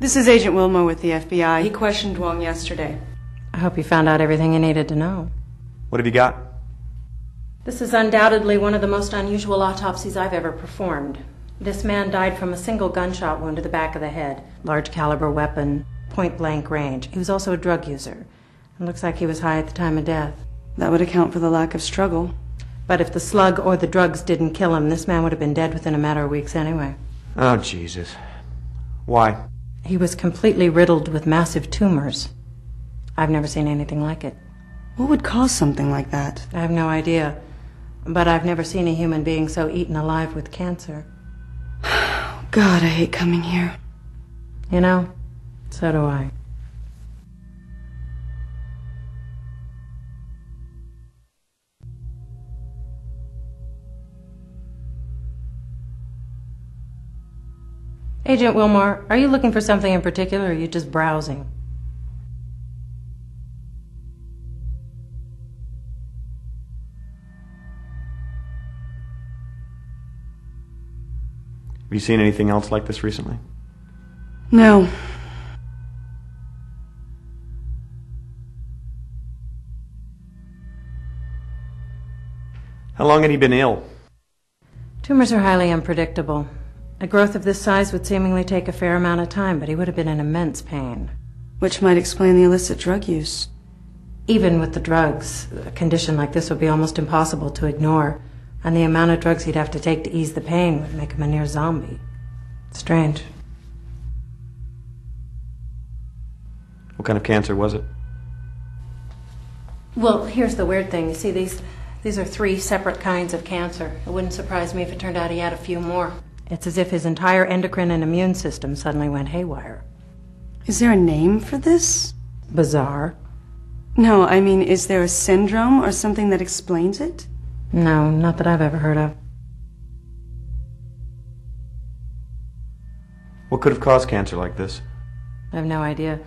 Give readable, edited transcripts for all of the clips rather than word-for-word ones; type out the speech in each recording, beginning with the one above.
This is Agent Willmore with the FBI. He questioned Wong yesterday. I hope you found out everything you needed to know. What have you got? This is undoubtedly one of the most unusual autopsies I've ever performed. This man died from a single gunshot wound to the back of the head. Large caliber weapon, point-blank range. He was also a drug user. It looks like he was high at the time of death. That would account for the lack of struggle. But if the slug or the drugs didn't kill him, this man would have been dead within a matter of weeks anyway. Oh, Jesus. Why? He was completely riddled with massive tumors. I've never seen anything like it. What would cause something like that? I have no idea. But I've never seen a human being so eaten alive with cancer. God, I hate coming here. You know, so do I. Agent Willmore, are you looking for something in particular, or are you just browsing? Have you seen anything else like this recently? No. How long had he been ill? Tumors are highly unpredictable. A growth of this size would seemingly take a fair amount of time, but he would have been in immense pain. Which might explain the illicit drug use. Even with the drugs, a condition like this would be almost impossible to ignore, and the amount of drugs he'd have to take to ease the pain would make him a near zombie. Strange. What kind of cancer was it? Well, here's the weird thing. You see, these are 3 separate kinds of cancer. It wouldn't surprise me if it turned out he had a few more. It's as if his entire endocrine and immune system suddenly went haywire. Is there a name for this? Bizarre. No, I mean, is there a syndrome or something that explains it? No, not that I've ever heard of. What could have caused cancer like this? I have no idea.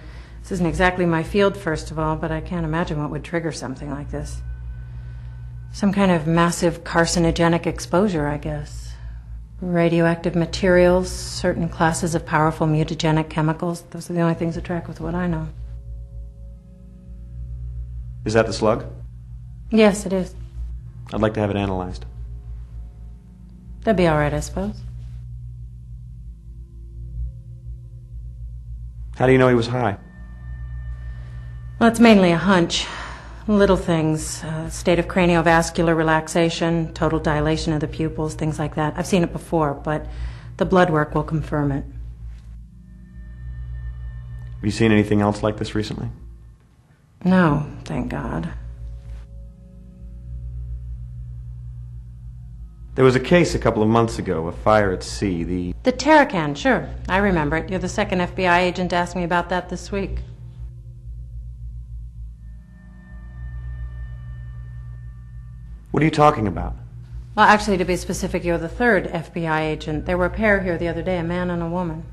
This isn't exactly my field, first of all, but I can't imagine what would trigger something like this. Some kind of massive carcinogenic exposure, I guess. Radioactive materials, certain classes of powerful mutagenic chemicals. Those are the only things that track with what I know. Is that the slug? Yes, it is. I'd like to have it analyzed. That'd be all right, I suppose. How do you know he was high? Well, it's mainly a hunch. Little things, state of craniovascular relaxation, total dilation of the pupils, things like that. I've seen it before, but the blood work will confirm it. Have you seen anything else like this recently? No, thank God. There was a case a couple of months ago, a fire at sea, The Terracan, sure. I remember it. You're the second FBI agent to ask me about that this week. What are you talking about? Well, actually, to be specific, you're the third FBI agent. There were a pair here the other day, a man and a woman.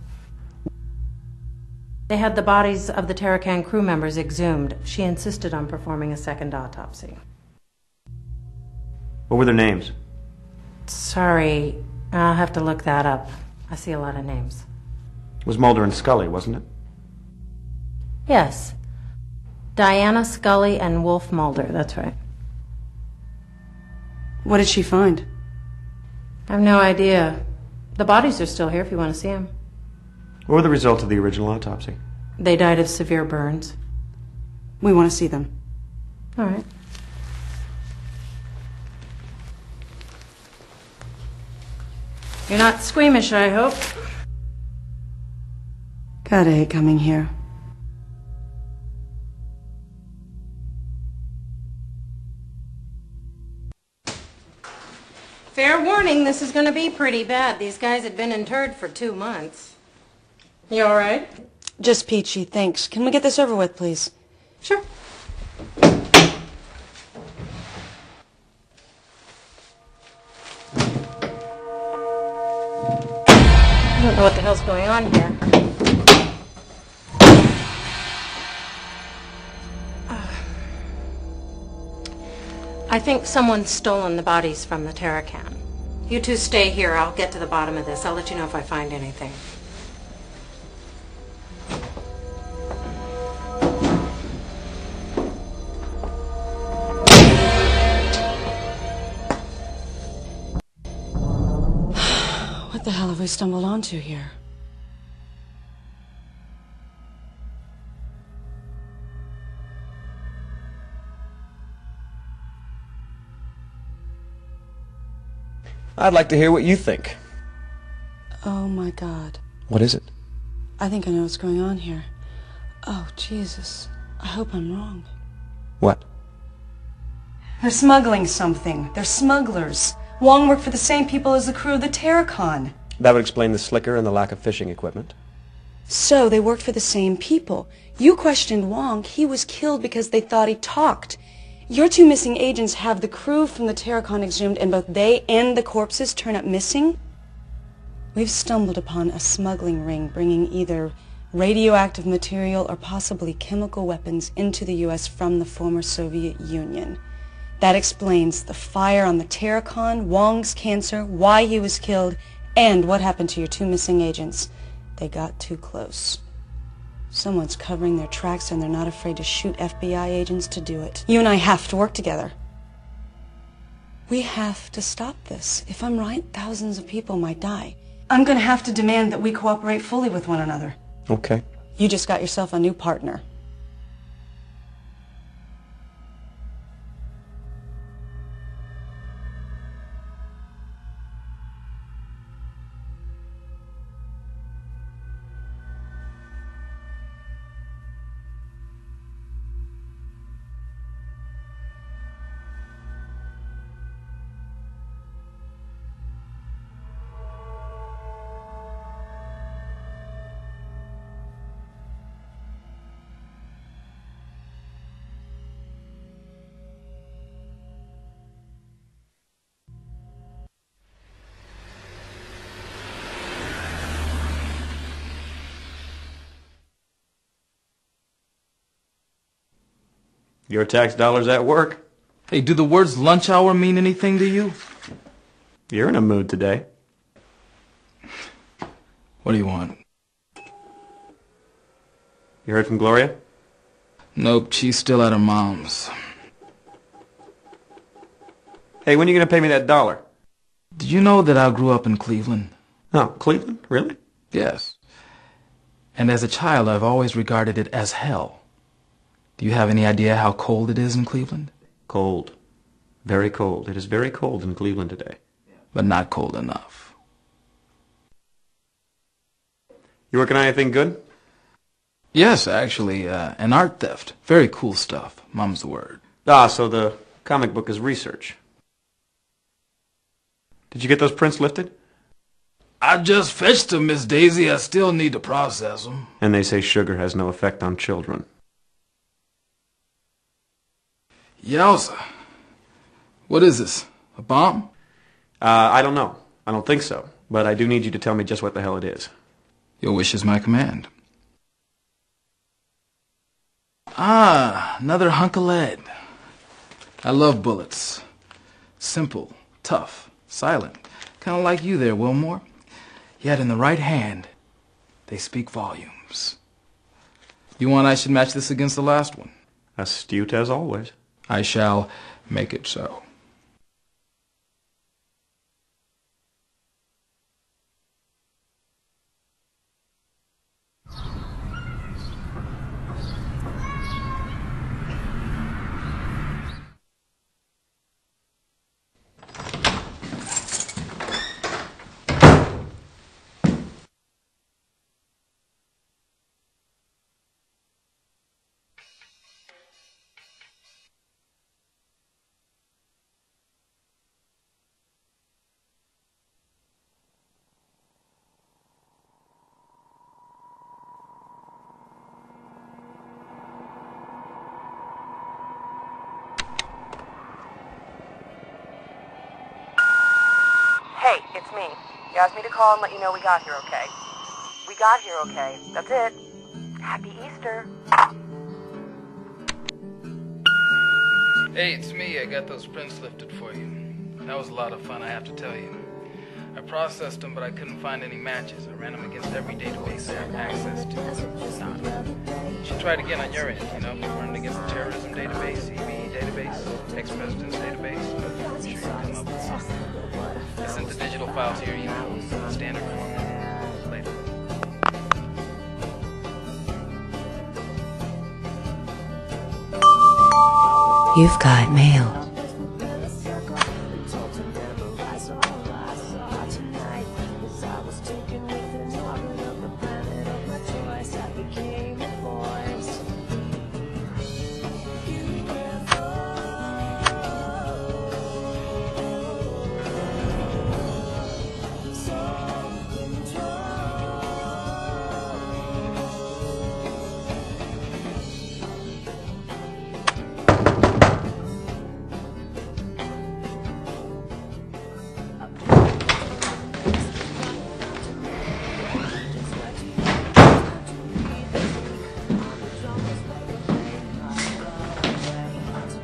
They had the bodies of the Terracan crew members exhumed. She insisted on performing a second autopsy. What were their names? Sorry, I'll have to look that up. I see a lot of names. It was Mulder and Scully, wasn't it? Yes. Diana Scully and Wolf Mulder, that's right. What did she find? I have no idea. The bodies are still here if you want to see them. What were the results of the original autopsy? They died of severe burns. We want to see them. All right. You're not squeamish, I hope. God, I hate coming here. Fair warning, this is going to be pretty bad. These guys had been interred for 2 months. You all right? Just peachy, thanks. Can we get this over with, please? Sure. I don't know what the hell's going on here. I think someone's stolen the bodies from the Terracan. You two stay here. I'll get to the bottom of this. I'll let you know if I find anything. the hell have we stumbled onto here? I'd like to hear what you think. Oh my God. What is it? I think I know what's going on here. Oh, Jesus. I hope I'm wrong. What? They're smuggling something. They're smugglers. Wong worked for the same people as the crew of the Terracon. That would explain the slicker and the lack of fishing equipment. So they worked for the same people. You questioned Wong. He was killed because they thought he talked. Your two missing agents have the crew from the Terracon exhumed, and both they and the corpses turn up missing? We've stumbled upon a smuggling ring bringing either radioactive material or possibly chemical weapons into the U.S. from the former Soviet Union. That explains the fire on the Terracon, Wong's cancer, why he was killed, and what happened to your two missing agents. They got too close. Someone's covering their tracks, and they're not afraid to shoot FBI agents to do it. You and I have to work together. We have to stop this. If I'm right, thousands of people might die. I'm going to have to demand that we cooperate fully with one another. Okay. You just got yourself a new partner. Your tax dollars at work. Hey, do the words lunch hour mean anything to you? You're in a mood today. What do you want? You heard from Gloria? Nope, she's still at her mom's. Hey, when are you going to pay me that $1? Did you know that I grew up in Cleveland? Oh, Cleveland? Really? Yes. And as a child, I've always regarded it as hell. Do you have any idea how cold it is in Cleveland? Cold. Very cold. It is very cold in Cleveland today. But not cold enough. You working on anything good? Yes, actually, an art theft. Very cool stuff. Mum's the word. Ah, so the comic book is research. Did you get those prints lifted? I just fetched them, Miss Daisy. I still need to process them. And they say sugar has no effect on children. Yowza. What is this? A bomb? I don't know. I don't think so. But I do need you to tell me just what the hell it is. Your wish is my command. Ah, another hunk of lead. I love bullets. Simple, tough, silent. Kind of like you there, Willmore. Yet in the right hand, they speak volumes. You want I should match this against the last one? Astute as always. I shall make it so. Hey, it's me. You asked me to call and let you know we got here okay. We got here okay. That's it. Happy Easter. Hey, it's me. I got those prints lifted for you. That was a lot of fun, I have to tell you. I processed them, but I couldn't find any matches. I ran them against every database I have access to. Nada. You should try it again on your end, you know? Run it against the terrorism database, EB database, ex-president's database. I'm sure you'll come up with something. I sent the digital files here, you know, standard form. Later. You've got mail.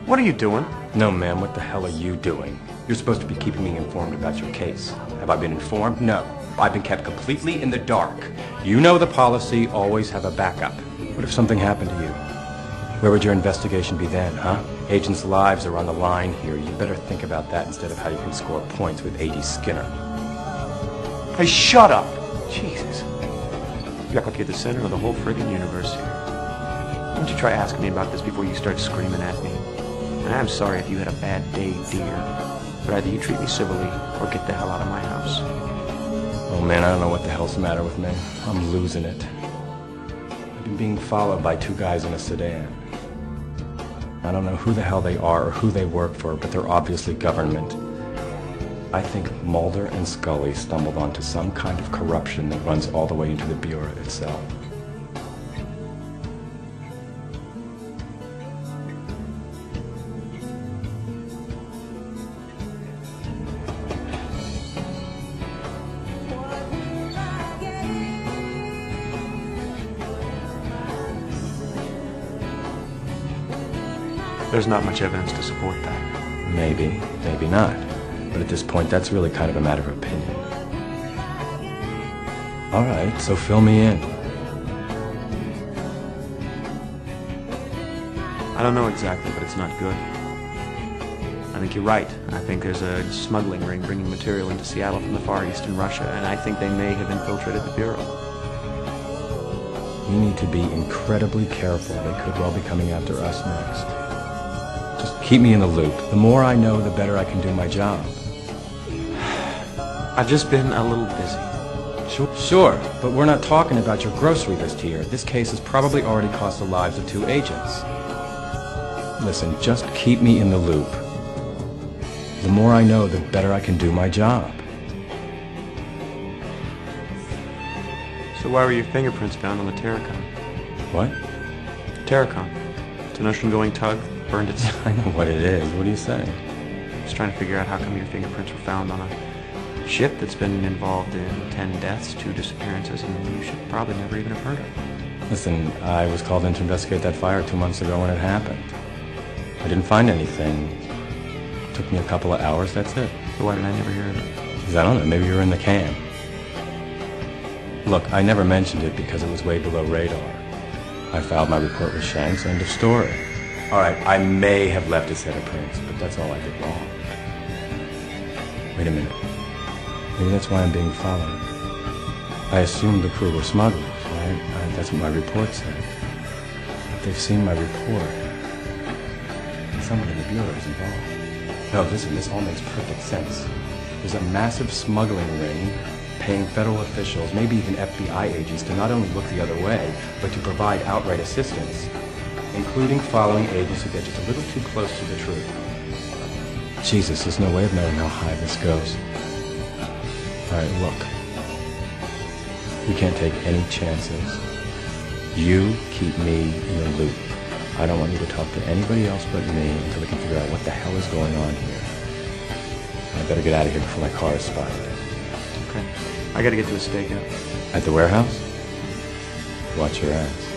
What are you doing? No, ma'am, what the hell are you doing? You're supposed to be keeping me informed about your case. Have I been informed? No. I've been kept completely in the dark. You know the policy, always have a backup. What if something happened to you? Where would your investigation be then, huh? Agents' lives are on the line here. You better think about that instead of how you can score points with A.D. Skinner. Hey, shut up! Jesus. You act like you're the center of the whole friggin' universe here. Why don't you try asking me about this before you start screaming at me? And I'm sorry if you had a bad day, dear. But either you treat me civilly or get the hell out of my house. Oh man, I don't know what the hell's the matter with me. I'm losing it. I've been being followed by two guys in a sedan. I don't know who the hell they are or who they work for, but they're obviously government. I think Mulder and Scully stumbled onto some kind of corruption that runs all the way into the Bureau itself. There's not much evidence to support that. Maybe, maybe not. But at this point, that's really kind of a matter of opinion. All right, so fill me in. I don't know exactly, but it's not good. I think you're right. I think there's a smuggling ring bringing material into Seattle from the Far East and Russia, and I think they may have infiltrated the Bureau. You need to be incredibly careful. They could well be coming after us next. Just keep me in the loop. The more I know, the better I can do my job. I've just been a little busy. Sure, but we're not talking about your grocery list here. This case has probably already cost the lives of 2 agents. Listen, just keep me in the loop. The more I know, the better I can do my job. So why were your fingerprints found on the Terracon? What? Terracon. It's an ocean-going tug. Burned its... I know what it is. What are you saying? Just trying to figure out how come your fingerprints were found on a ship that's been involved in 10 deaths, 2 disappearances, and you should probably never even have heard of. Listen, I was called in to investigate that fire 2 months ago when it happened. I didn't find anything. It took me a couple of hours, that's it. So why did I never hear of it? Because I don't know, maybe you were in the can. Look, I never mentioned it because it was way below radar. I filed my report with Shanks, end of story. All right, I may have left a set of prints, but that's all I did wrong. Wait a minute. Maybe that's why I'm being followed. I assumed the crew were smugglers, right? That's what my report said. But they've seen my report. Someone in the Bureau is involved. No, listen, this all makes perfect sense. There's a massive smuggling ring paying federal officials, maybe even FBI agents, to not only look the other way, but to provide outright assistance, including following agents who get just a little too close to the truth. Jesus, there's no way of knowing how high this goes. All right, look. We can't take any chances. You keep me in the loop. I don't want you to talk to anybody else but me until we can figure out what the hell is going on here. I better get out of here before my car is spotted. Okay. I gotta get to a stakeout. At the warehouse? Watch your ass.